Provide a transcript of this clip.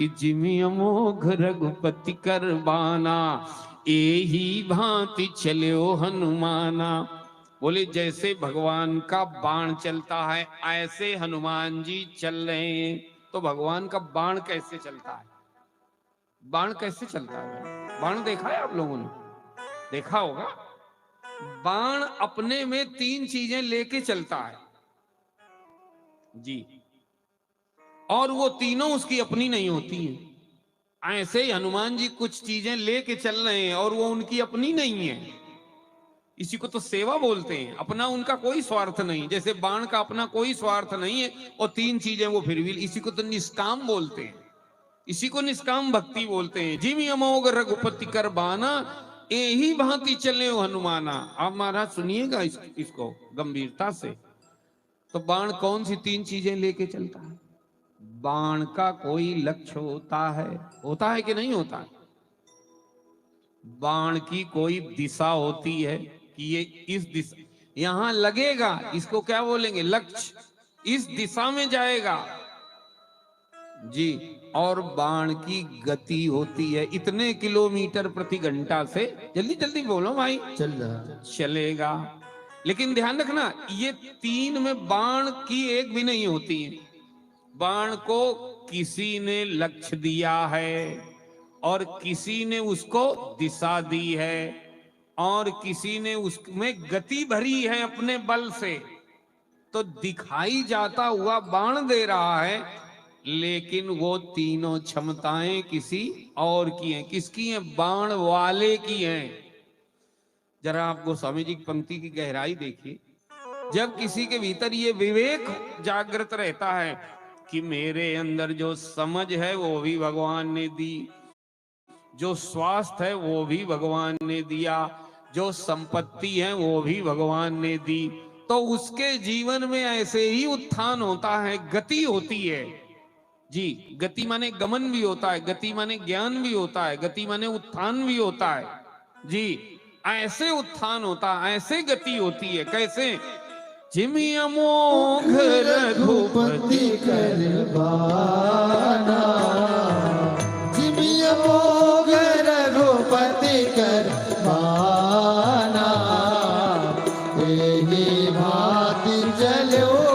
कि जिमि अमोघ रघुपति करबाना, एही भांति चलो हनुमाना। बोले जैसे भगवान का बाण चलता है ऐसे हनुमान जी चल रहे हैं। तो भगवान का बाण कैसे चलता है? बाण कैसे चलता है? बाण देखा है आप लोगों ने? देखा होगा। बाण अपने में तीन चीजें लेके चलता है जी, और वो तीनों उसकी अपनी नहीं होती हैं। ऐसे ही हनुमान जी कुछ चीजें लेके चल रहे हैं और वो उनकी अपनी नहीं है। इसी को तो सेवा बोलते हैं। अपना उनका कोई स्वार्थ नहीं, जैसे बाण का अपना कोई स्वार्थ नहीं है और तीन चीजें वो फिर भी, इसी को तो निष्काम बोलते हैं। इसी को निष्काम भक्ति बोलते हैं। जिमि अमोघ रघुपति कर बाना, यही भांति चले हो हनुमाना। आप महाराज सुनिएगा इसको गंभीरता से। तो बाण कौन सी तीन चीजें लेके चलता है? बाण का कोई लक्ष्य होता है कि नहीं होता है? बाण की कोई दिशा होती है कि ये इस दिशा, यहां लगेगा, इसको क्या बोलेंगे? लक्ष्य। इस दिशा में जाएगा जी। और बाण की गति होती है इतने किलोमीटर प्रति घंटा से। जल्दी जल्दी बोलो भाई। चलेगा। लेकिन ध्यान रखना, ये तीन में बाण की एक भी नहीं होती है। बाण को किसी ने लक्ष्य दिया है और किसी ने उसको दिशा दी है और किसी ने उसमें गति भरी है अपने बल से। तो दिखाई जाता हुआ बाण दे रहा है, लेकिन वो तीनों क्षमताएं किसी और की हैं। किसकी हैं? बाण वाले की हैं। जरा आप गोस्वामी जी की पंक्ति की गहराई देखिए। जब किसी के भीतर ये विवेक जागृत रहता है कि मेरे अंदर जो समझ है वो भी भगवान ने दी, जो स्वास्थ्य है वो भी भगवान ने दिया, जो संपत्ति है वो भी भगवान ने दी, तो उसके जीवन में ऐसे ही उत्थान होता है, गति होती है जी। गति माने गमन भी होता है, गति माने ज्ञान भी होता है, गति माने उत्थान भी होता है जी। ऐसे उत्थान होता है, ऐसे गति होती है। कैसे? जिमि अमोघ रघुपति करबाना, जिमि अमोघ रघुपति करबाना, एही भांति चलो